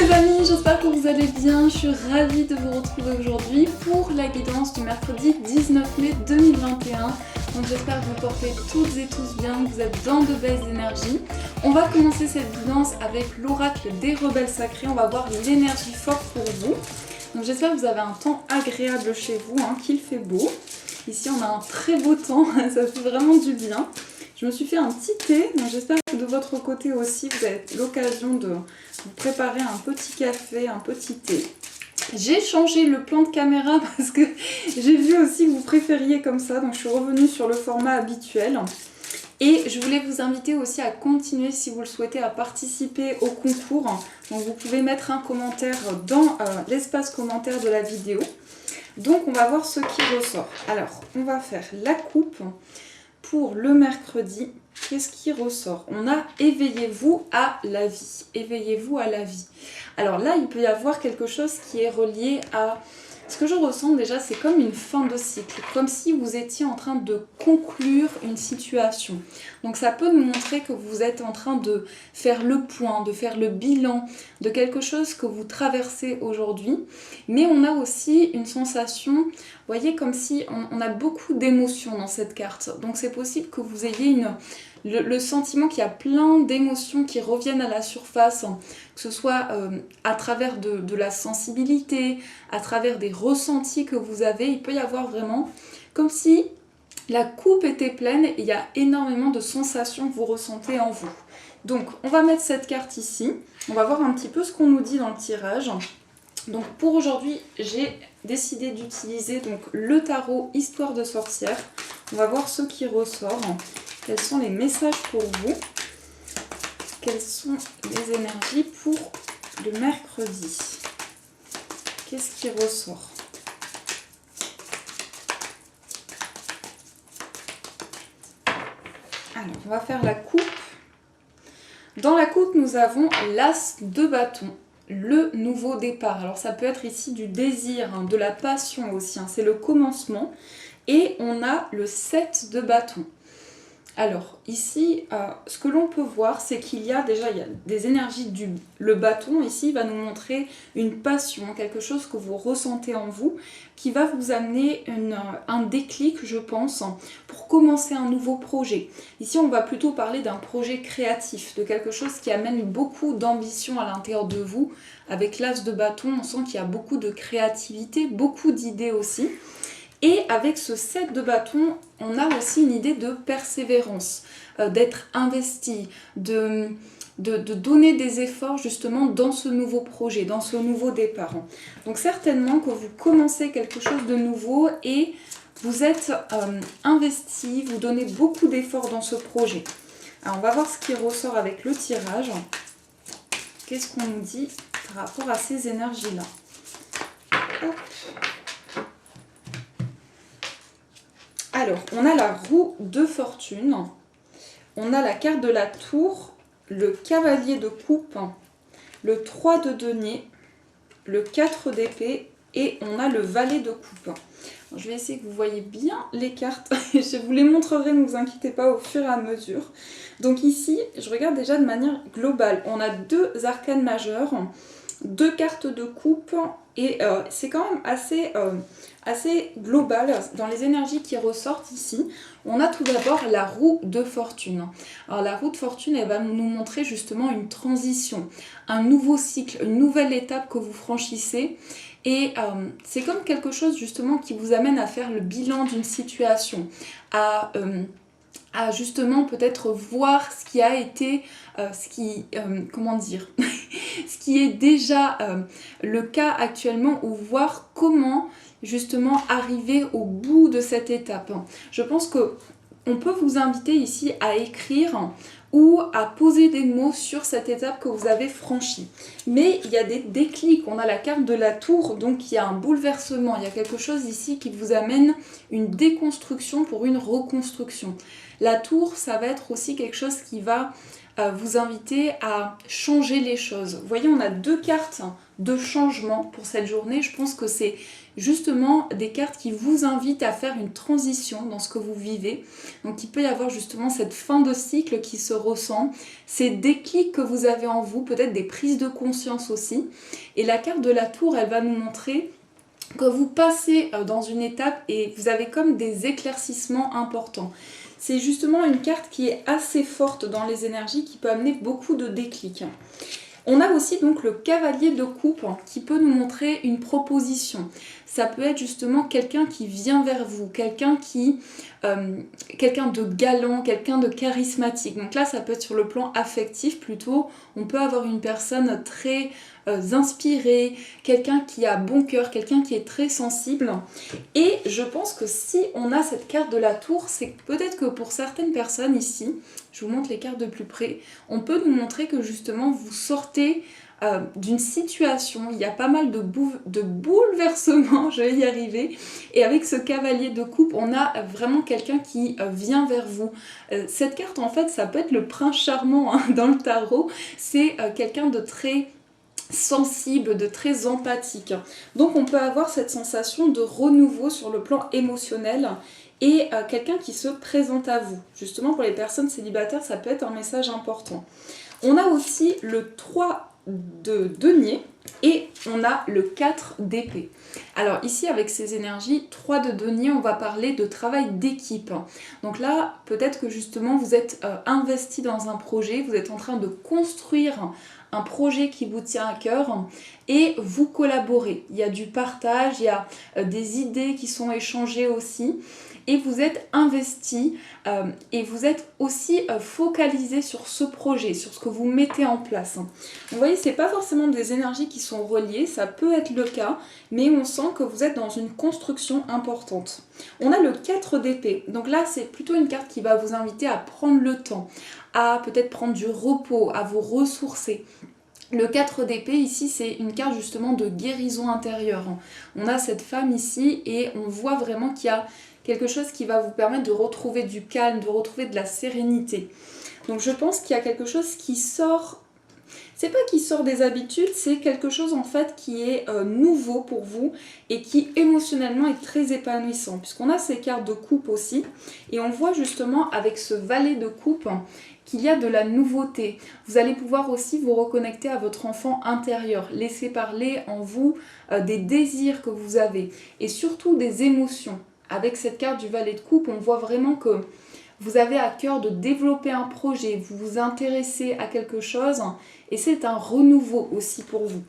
les amis, j'espère que vous allez bien. Je suis ravie de vous retrouver aujourd'hui pour la guidance du mercredi 19 mai 2021. Donc j'espère que vous portez toutes et tous bien, que vous êtes dans de belles énergies. On va commencer cette guidance avec l'oracle des rebelles sacrés. On va voir l'énergie forte pour vous. Donc j'espère que vous avez un temps agréable chez vous, qu'il fait beau. Ici on a un très beau temps, ça fait vraiment du bien. Je me suis fait un petit thé, donc j'espère que de votre côté aussi vous avez l'occasion de vous préparer un petit café, un petit thé. J'ai changé le plan de caméra parce que j'ai vu aussi que vous préfériez comme ça, donc je suis revenue sur le format habituel. Et je voulais vous inviter aussi à continuer, si vous le souhaitez, à participer au concours. Donc vous pouvez mettre un commentaire dans l'espace commentaire de la vidéo. Donc on va voir ce qui ressort. Alors, on va faire la coupe. Pour le mercredi, qu'est-ce qui ressort? On a éveillez-vous à la vie. Éveillez-vous à la vie. Alors là, il peut y avoir quelque chose qui est relié à... Ce que je ressens déjà, c'est comme une fin de cycle. Comme si vous étiez en train de conclure une situation. Donc ça peut nous montrer que vous êtes en train de faire le point, de faire le bilan de quelque chose que vous traversez aujourd'hui. Mais on a aussi une sensation, vous voyez, comme si on a beaucoup d'émotions dans cette carte. Donc c'est possible que vous ayez le sentiment qu'il y a plein d'émotions qui reviennent à la surface, que ce soit à travers de la sensibilité, à travers des ressentis que vous avez. Il peut y avoir vraiment comme si la coupe était pleine et il y a énormément de sensations que vous ressentez en vous. Donc on va mettre cette carte ici, on va voir un petit peu ce qu'on nous dit dans le tirage. Donc pour aujourd'hui, j'ai décidé d'utiliser donc le tarot Histoire de sorcière. On va voir ce qui ressort. Quels sont les messages pour vous? Quelles sont les énergies pour le mercredi? Qu'est-ce qui ressort? Alors, on va faire la coupe. Dans la coupe, nous avons l'As de bâton. Le nouveau départ. Alors ça peut être ici du désir, de la passion aussi, c'est le commencement. Et on a le 7 de bâton. Alors ici, ce que l'on peut voir, c'est qu'il y a déjà des énergies le bâton ici va nous montrer une passion, quelque chose que vous ressentez en vous, qui va vous amener un déclic, je pense, pour commencer un nouveau projet. Ici, on va plutôt parler d'un projet créatif, de quelque chose qui amène beaucoup d'ambition à l'intérieur de vous. Avec l'As de bâton, on sent qu'il y a beaucoup de créativité, beaucoup d'idées aussi. Et avec ce 7 de bâton, on a aussi une idée de persévérance, d'être investi, de donner des efforts justement dans ce nouveau projet, dans ce nouveau départ. Donc certainement que vous commencez quelque chose de nouveau et vous êtes investi, vous donnez beaucoup d'efforts dans ce projet. Alors on va voir ce qui ressort avec le tirage. Qu'est-ce qu'on nous dit par rapport à ces énergies-là? Hop. Alors, on a la roue de fortune, on a la carte de la tour, le cavalier de coupe, le 3 de denier, le 4 d'épée et on a le valet de coupe. Je vais essayer que vous voyez bien les cartes, je vous les montrerai, ne vous inquiétez pas, au fur et à mesure. Donc ici, je regarde déjà de manière globale, on a deux arcanes majeures, deux cartes de coupe et c'est quand même assez global dans les énergies qui ressortent ici. On a tout d'abord la roue de fortune. Alors la roue de fortune, elle va nous montrer justement une transition, un nouveau cycle, une nouvelle étape que vous franchissez. Et c'est comme quelque chose justement qui vous amène à faire le bilan d'une situation, à justement peut-être voir ce qui a été, ce qui est déjà le cas actuellement, ou voir comment justement arriver au bout de cette étape. Je pense que on peut vous inviter ici à écrire ou à poser des mots sur cette étape que vous avez franchie. Mais il y a des déclics, on a la carte de la tour, donc il y a un bouleversement, il y a quelque chose ici qui vous amène une déconstruction pour une reconstruction. La tour, ça va être aussi quelque chose qui va vous inviter à changer les choses. Vous voyez, on a 2 cartes de changement pour cette journée. Je pense que c'est justement des cartes qui vous invitent à faire une transition dans ce que vous vivez. Donc il peut y avoir justement cette fin de cycle qui se ressent, ces déclics que vous avez en vous, peut-être des prises de conscience aussi. Et la carte de la tour, elle va nous montrer que vous passez dans une étape et vous avez comme des éclaircissements importants. C'est justement une carte qui est assez forte dans les énergies, qui peut amener beaucoup de déclics. On a aussi donc le cavalier de coupe qui peut nous montrer une proposition. Ça peut être justement quelqu'un qui vient vers vous, quelqu'un de galant, quelqu'un de charismatique. Donc là, ça peut être sur le plan affectif plutôt. On peut avoir une personne très inspirée, quelqu'un qui a bon cœur, quelqu'un qui est très sensible. Et je pense que si on a cette carte de la tour, c'est peut-être que pour certaines personnes ici, je vous montre les cartes de plus près, on peut nous montrer que justement vous sortez d'une situation, il y a pas mal de bouleversements, je vais y arriver, et avec ce cavalier de coupe, on a vraiment quelqu'un qui vient vers vous. Cette carte, en fait, ça peut être le prince charmant hein, dans le tarot, c'est quelqu'un de très sensible, de très empathique. Donc on peut avoir cette sensation de renouveau sur le plan émotionnel et quelqu'un qui se présente à vous. Justement pour les personnes célibataires, ça peut être un message important. On a aussi le 3 de denier et on a le 4 d'épée. Alors ici avec ces énergies, 3 de denier, on va parler de travail d'équipe. Donc là, peut-être que justement vous êtes investi dans un projet, vous êtes en train de construire un projet qui vous tient à cœur et vous collaborez. Il y a du partage, il y a des idées qui sont échangées aussi et vous êtes investi et vous êtes aussi focalisé sur ce projet, sur ce que vous mettez en place. Donc, vous voyez, c'est pas forcément des énergies qui sont reliées, ça peut être le cas, mais on sent que vous êtes dans une construction importante. On a le 4 d'épée, donc là c'est plutôt une carte qui va vous inviter à prendre le temps, à peut-être prendre du repos, à vous ressourcer. Le 4 d'épée ici c'est une carte justement de guérison intérieure. On a cette femme ici et on voit vraiment qu'il y a quelque chose qui va vous permettre de retrouver du calme, de retrouver de la sérénité. Donc je pense qu'il y a quelque chose qui sort, c'est pas qui sort des habitudes, c'est quelque chose en fait qui est nouveau pour vous et qui émotionnellement est très épanouissant. Puisqu'on a ces cartes de coupe aussi et on voit justement avec ce valet de coupe qu'il y a de la nouveauté. Vous allez pouvoir aussi vous reconnecter à votre enfant intérieur, laisser parler en vous des désirs que vous avez et surtout des émotions. Avec cette carte du valet de coupe, on voit vraiment que vous avez à cœur de développer un projet, vous vous intéressez à quelque chose et c'est un renouveau aussi pour vous.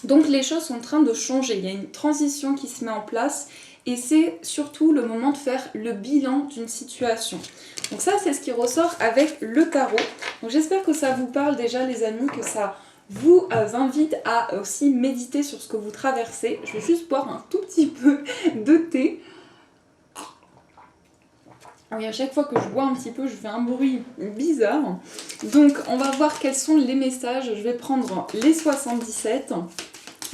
Donc les choses sont en train de changer, il y a une transition qui se met en place et c'est surtout le moment de faire le bilan d'une situation. Donc ça c'est ce qui ressort avec le tarot. Donc j'espère que ça vous parle déjà les amis, que ça vous invite à aussi méditer sur ce que vous traversez. Je vais juste boire un tout petit peu de thé. Oui, à chaque fois que je bois un petit peu, je fais un bruit bizarre. Donc, on va voir quels sont les messages. Je vais prendre les 77.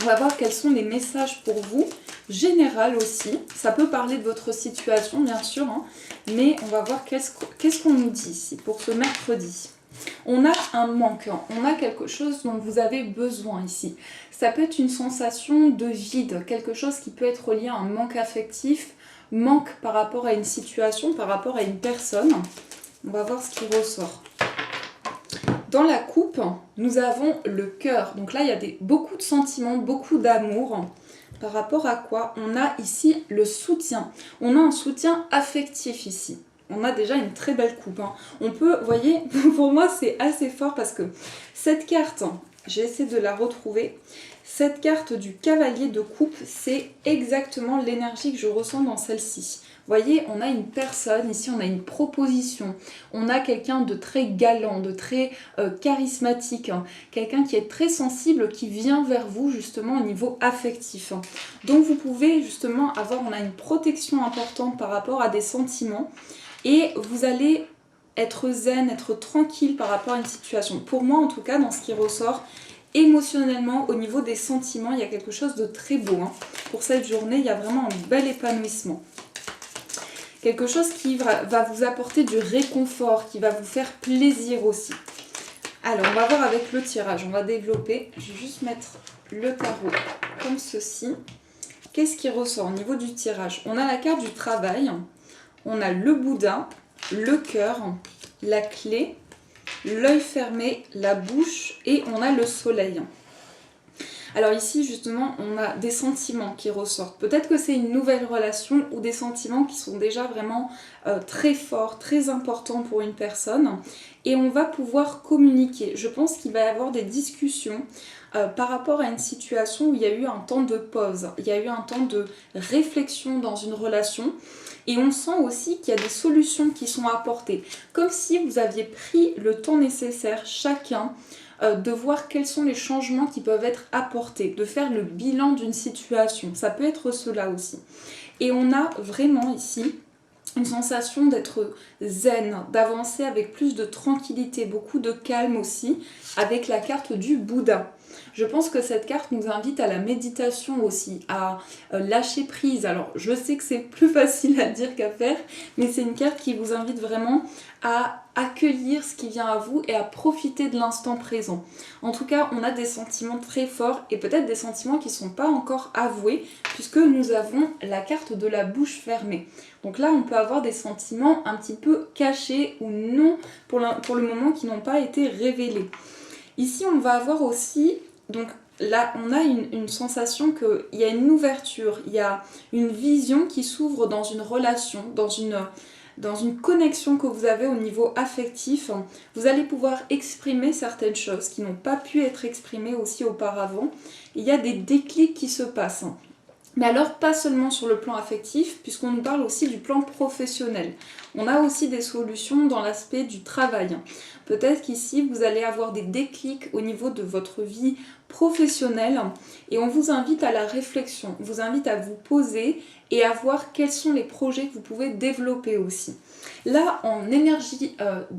On va voir quels sont les messages pour vous. Général aussi. Ça peut parler de votre situation, bien sûr. Hein, mais on va voir qu'est-ce qu'on nous dit ici pour ce mercredi. On a un manque. On a quelque chose dont vous avez besoin ici. Ça peut être une sensation de vide. Quelque chose qui peut être lié à un manque affectif. Manque par rapport à une situation, par rapport à une personne. On va voir ce qui ressort. Dans la coupe, nous avons le cœur. Donc là, il y a beaucoup de sentiments, beaucoup d'amour. Par rapport à quoi? On a ici le soutien. On a un soutien affectif ici. On a déjà une très belle coupe. Hein. On peut, vous voyez, pour moi, c'est assez fort parce que cette carte, j'ai essayé de la retrouver. Cette carte du cavalier de coupe, c'est exactement l'énergie que je ressens dans celle-ci. Vous voyez, on a une personne, ici on a une proposition, on a quelqu'un de très galant, de très charismatique, hein, quelqu'un qui est très sensible, qui vient vers vous justement au niveau affectif. Hein. Donc vous pouvez justement on a une protection importante par rapport à des sentiments et vous allez être zen, être tranquille par rapport à une situation. Pour moi en tout cas, dans ce qui ressort, émotionnellement, au niveau des sentiments, il y a quelque chose de très beau. Hein. Pour cette journée, il y a vraiment un bel épanouissement. Quelque chose qui va vous apporter du réconfort, qui va vous faire plaisir aussi. Alors, on va voir avec le tirage, on va développer. Je vais juste mettre le tarot comme ceci. Qu'est-ce qui ressort au niveau du tirage? On a la carte du travail, on a le Bouddha, le cœur, la clé, l'œil fermé, la bouche et on a le soleil. Alors ici, justement, on a des sentiments qui ressortent. Peut-être que c'est une nouvelle relation ou des sentiments qui sont déjà vraiment très forts, très importants pour une personne. Et on va pouvoir communiquer. Je pense qu'il va y avoir des discussions par rapport à une situation où il y a eu un temps de pause. Il y a eu un temps de réflexion dans une relation. Et on sent aussi qu'il y a des solutions qui sont apportées. Comme si vous aviez pris le temps nécessaire chacun de voir quels sont les changements qui peuvent être apportés, de faire le bilan d'une situation. Ça peut être cela aussi. Et on a vraiment ici une sensation d'être zen, d'avancer avec plus de tranquillité, beaucoup de calme aussi, avec la carte du Bouddha. Je pense que cette carte nous invite à la méditation aussi, à lâcher prise. Alors, je sais que c'est plus facile à dire qu'à faire, mais c'est une carte qui vous invite vraiment à accueillir ce qui vient à vous et à profiter de l'instant présent. En tout cas, on a des sentiments très forts et peut-être des sentiments qui ne sont pas encore avoués, puisque nous avons la carte de la bouche fermée. Donc là, on peut avoir des sentiments un petit peu cachés ou non pour le moment qui n'ont pas été révélés. Ici, on va avoir aussi, donc là, on a une sensation qu'il y a une ouverture, il y a une vision qui s'ouvre dans une relation, dans une connexion que vous avez au niveau affectif. Vous allez pouvoir exprimer certaines choses qui n'ont pas pu être exprimées aussi auparavant. Il y a des déclics qui se passent. Mais alors, pas seulement sur le plan affectif, puisqu'on nous parle aussi du plan professionnel. On a aussi des solutions dans l'aspect du travail. Peut-être qu'ici, vous allez avoir des déclics au niveau de votre vie professionnelle et on vous invite à la réflexion, on vous invite à vous poser et à voir quels sont les projets que vous pouvez développer aussi. Là, en énergie,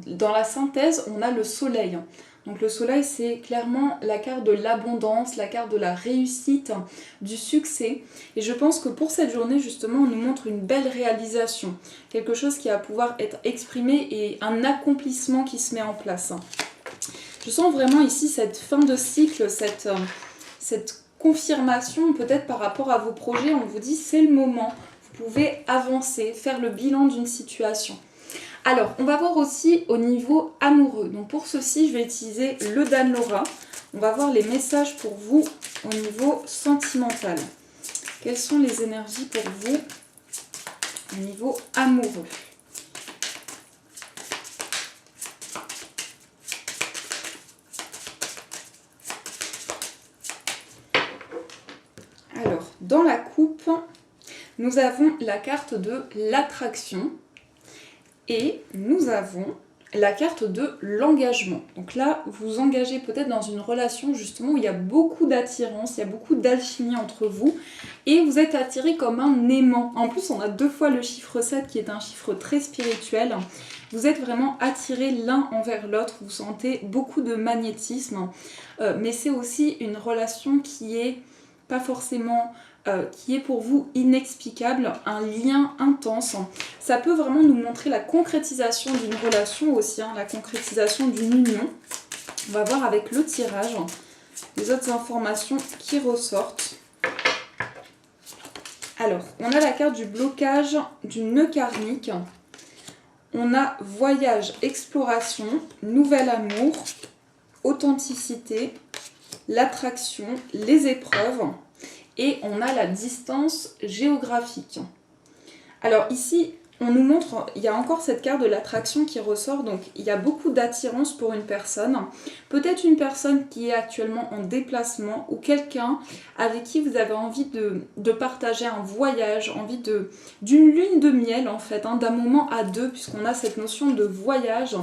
dans la synthèse, on a le soleil. Donc le soleil, c'est clairement la carte de l'abondance, la carte de la réussite, du succès. Et je pense que pour cette journée, justement, on nous montre une belle réalisation. Quelque chose qui va pouvoir être exprimé et un accomplissement qui se met en place. Je sens vraiment ici cette fin de cycle, cette confirmation peut-être par rapport à vos projets. On vous dit c'est le moment, vous pouvez avancer, faire le bilan d'une situation. Alors, on va voir aussi au niveau amoureux. Donc pour ceci, je vais utiliser le Dan-Laura. On va voir les messages pour vous au niveau sentimental. Quelles sont les énergies pour vous au niveau amoureux? Alors, dans la coupe, nous avons la carte de l'attraction. Et nous avons la carte de l'engagement. Donc là, vous vous engagez peut-être dans une relation justement où il y a beaucoup d'attirance, il y a beaucoup d'alchimie entre vous et vous êtes attirés comme un aimant. En plus, on a 2 fois le chiffre 7 qui est un chiffre très spirituel. Vous êtes vraiment attirés l'un envers l'autre, vous sentez beaucoup de magnétisme. Mais c'est aussi une relation qui est pas forcément... qui est pour vous inexplicable, un lien intense. Ça peut vraiment nous montrer la concrétisation d'une relation aussi, la concrétisation d'une union. On va voir avec le tirage les autres informations qui ressortent. Alors, on a la carte du blocage du nœud karmique. On a voyage, exploration, nouvel amour, authenticité, l'attraction, les épreuves. Et on a la distance géographique. Alors ici, on nous montre, il y a encore cette carte de l'attraction qui ressort, donc il y a beaucoup d'attirance pour une personne. Peut-être une personne qui est actuellement en déplacement ou quelqu'un avec qui vous avez envie de partager un voyage, envie d'une lune de miel en fait, d'un moment à deux, puisqu'on a cette notion de voyage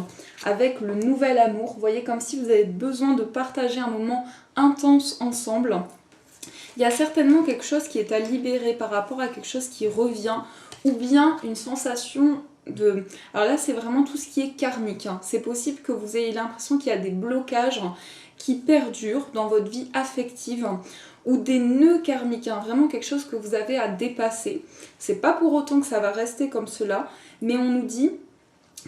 avec le nouvel amour. Vous voyez, comme si vous avez besoin de partager un moment intense ensemble. Il y a certainement quelque chose qui est à libérer par rapport à quelque chose qui revient, ou bien une sensation de... Alors là, c'est vraiment tout ce qui est karmique. C'est possible que vous ayez l'impression qu'il y a des blocages qui perdurent dans votre vie affective, ou des nœuds karmiques, vraiment quelque chose que vous avez à dépasser. C'est pas pour autant que ça va rester comme cela, mais on nous dit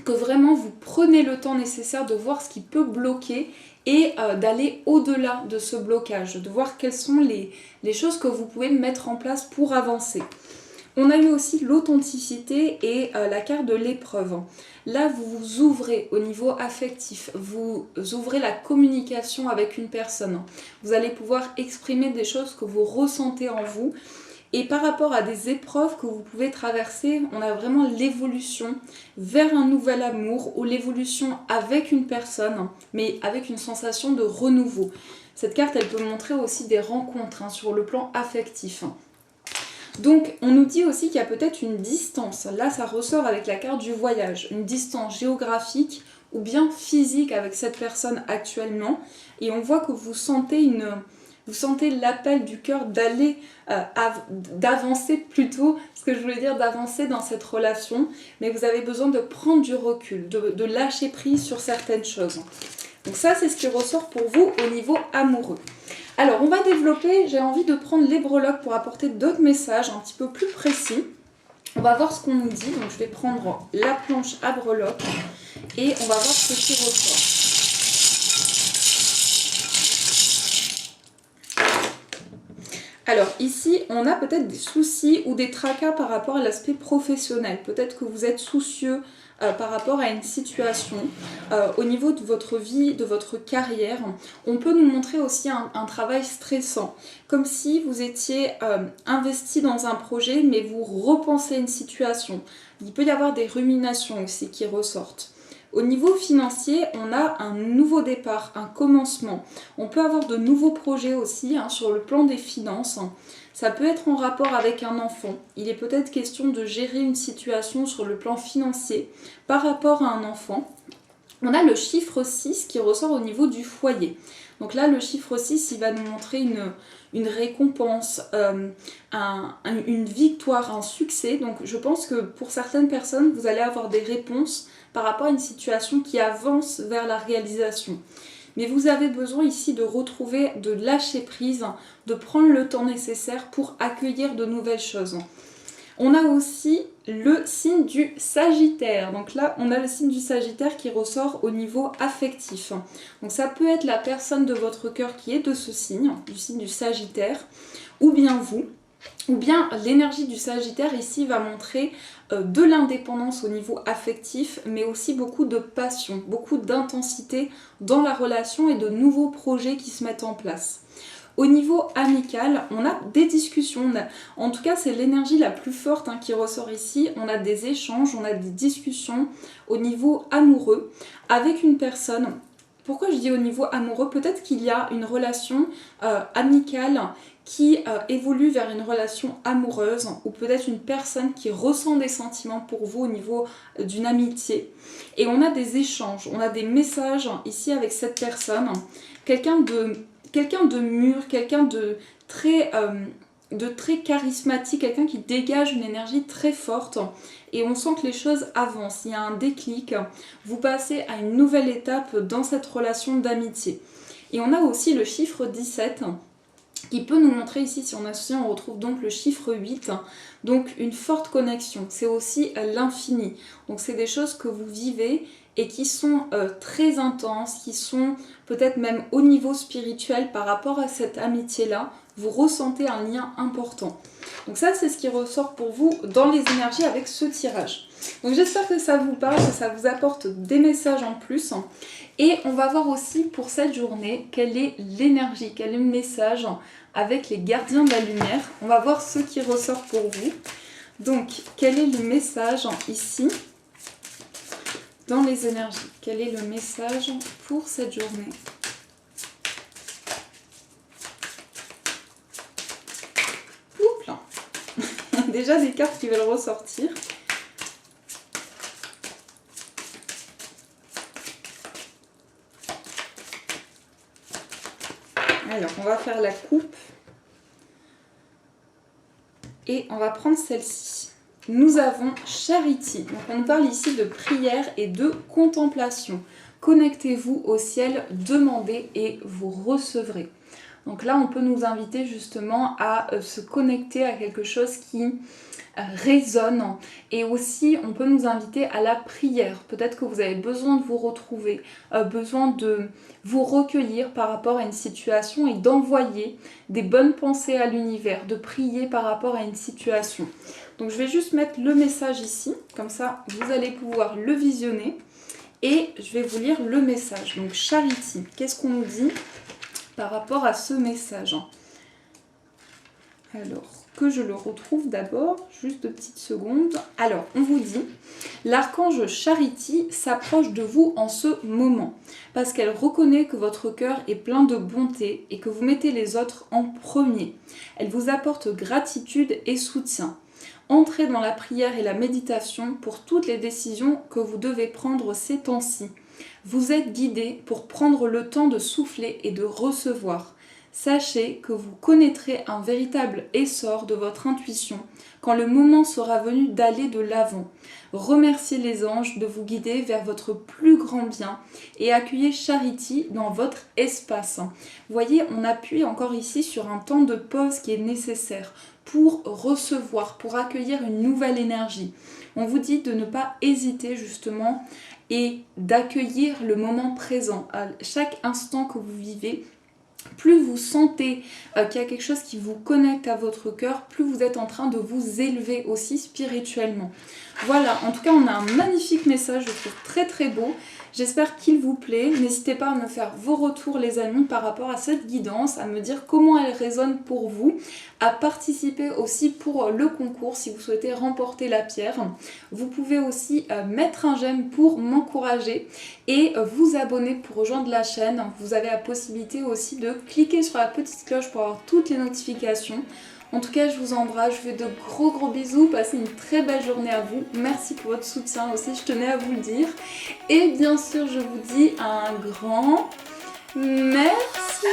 que vraiment vous prenez le temps nécessaire de voir ce qui peut bloquer et d'aller au-delà de ce blocage, de voir quelles sont les choses que vous pouvez mettre en place pour avancer. On a eu aussi l'authenticité et la carte de l'épreuve. Là, vous vous ouvrez au niveau affectif, vous ouvrez la communication avec une personne. Vous allez pouvoir exprimer des choses que vous ressentez en vous. Et par rapport à des épreuves que vous pouvez traverser, on a vraiment l'évolution vers un nouvel amour ou l'évolution avec une personne, mais avec une sensation de renouveau. Cette carte, elle peut montrer aussi des rencontres sur le plan affectif. Donc, on nous dit aussi qu'il y a peut-être une distance. Là, ça ressort avec la carte du voyage. Une distance géographique ou bien physique avec cette personne actuellement. Et on voit que vous sentez l'appel du cœur d'aller, d'avancer plutôt, ce que je voulais dire, d'avancer dans cette relation. Mais vous avez besoin de prendre du recul, de lâcher prise sur certaines choses. Donc ça, c'est ce qui ressort pour vous au niveau amoureux. Alors, on va développer, j'ai envie de prendre les breloques pour apporter d'autres messages un petit peu plus précis. On va voir ce qu'on nous dit. Donc, je vais prendre la planche à breloques et on va voir ce qui ressort. Alors, ici, on a peut-être des soucis ou des tracas par rapport à l'aspect professionnel. Peut-être que vous êtes soucieux par rapport à une situation au niveau de votre vie, de votre carrière. On peut nous montrer aussi un travail stressant, comme si vous étiez investi dans un projet mais vous repensez une situation. Il peut y avoir des ruminations aussi qui ressortent. Au niveau financier, on a un nouveau départ, un commencement. On peut avoir de nouveaux projets aussi sur le plan des finances. Ça peut être en rapport avec un enfant. Il est peut-être question de gérer une situation sur le plan financier par rapport à un enfant. On a le chiffre 6 qui ressort au niveau du foyer. Donc là, le chiffre 6, il va nous montrer une récompense, une victoire, un succès. Donc je pense que pour certaines personnes, vous allez avoir des réponses par rapport à une situation qui avance vers la réalisation. Mais vous avez besoin ici de retrouver, de lâcher prise, de prendre le temps nécessaire pour accueillir de nouvelles choses. On a aussi le signe du Sagittaire. Donc là, on a le signe du Sagittaire qui ressort au niveau affectif. Donc ça peut être la personne de votre cœur qui est de ce signe, du signe du Sagittaire, ou bien vous. Ou bien l'énergie du Sagittaire ici va montrer de l'indépendance au niveau affectif, mais aussi beaucoup de passion, beaucoup d'intensité dans la relation et de nouveaux projets qui se mettent en place. Au niveau amical, on a des discussions, en tout cas c'est l'énergie la plus forte qui ressort ici, on a des échanges, on a des discussions au niveau amoureux avec une personne. Pourquoi je dis au niveau amoureux? Peut-être qu'il y a une relation amicale qui évolue vers une relation amoureuse ou peut-être une personne qui ressent des sentiments pour vous au niveau d'une amitié. Et on a des échanges, on a des messages ici avec cette personne, quelqu'un de mûr, quelqu'un de très charismatique, quelqu'un qui dégage une énergie très forte et on sent que les choses avancent, il y a un déclic, vous passez à une nouvelle étape dans cette relation d'amitié. Et on a aussi le chiffre 17 qui peut nous montrer ici, si on associe, on retrouve donc le chiffre 8, donc une forte connexion, c'est aussi l'infini. Donc c'est des choses que vous vivez et qui sont très intenses, qui sont peut-être même au niveau spirituel par rapport à cette amitié-là, vous ressentez un lien important. Donc ça, c'est ce qui ressort pour vous dans les énergies avec ce tirage. Donc j'espère que ça vous parle, que ça vous apporte des messages en plus. Et on va voir aussi pour cette journée quelle est l'énergie, quel est le message avec les gardiens de la lumière. On va voir ce qui ressort pour vous. Donc quel est le message ici dans les énergies? Quel est le message pour cette journée? Oups là. Déjà des cartes qui veulent ressortir. Alors, on va faire la coupe et on va prendre celle-ci. Nous avons Charity. Donc, on nous parle ici de prière et de contemplation. Connectez-vous au ciel, demandez et vous recevrez. Donc là, on peut nous inviter justement à se connecter à quelque chose qui résonne, et aussi on peut nous inviter à la prière. Peut-être que vous avez besoin de vous retrouver, besoin de vous recueillir par rapport à une situation et d'envoyer des bonnes pensées à l'univers, de prier par rapport à une situation. Donc je vais juste mettre le message ici, comme ça vous allez pouvoir le visionner et je vais vous lire le message. Donc Charity, qu'est-ce qu'on nous dit par rapport à ce message? Alors, que je le retrouve d'abord, juste 2 petites secondes. Alors, on vous dit, l'archange Charity s'approche de vous en ce moment, parce qu'elle reconnaît que votre cœur est plein de bonté et que vous mettez les autres en premier. Elle vous apporte gratitude et soutien. Entrez dans la prière et la méditation pour toutes les décisions que vous devez prendre ces temps-ci. Vous êtes guidé pour prendre le temps de souffler et de recevoir. Sachez que vous connaîtrez un véritable essor de votre intuition quand le moment sera venu d'aller de l'avant. Remerciez les anges de vous guider vers votre plus grand bien et accueillez Charity dans votre espace. Vous voyez, on appuie encore ici sur un temps de pause qui est nécessaire pour recevoir, pour accueillir une nouvelle énergie. On vous dit de ne pas hésiter justement et d'accueillir le moment présent à chaque instant que vous vivez. Plus vous sentez qu'il y a quelque chose qui vous connecte à votre cœur, plus vous êtes en train de vous élever aussi spirituellement. Voilà, en tout cas on a un magnifique message, je trouve très très beau. J'espère qu'il vous plaît. N'hésitez pas à me faire vos retours les amis par rapport à cette guidance, à me dire comment elle résonne pour vous, à participer aussi pour le concours si vous souhaitez remporter la pierre. Vous pouvez aussi mettre un j'aime pour m'encourager et vous abonner pour rejoindre la chaîne. Vous avez la possibilité aussi de cliquer sur la petite cloche pour avoir toutes les notifications. En tout cas, je vous embrasse, je vous fais de gros bisous, passez une très belle journée à vous. Merci pour votre soutien aussi, je tenais à vous le dire. Et bien sûr, je vous dis un grand merci.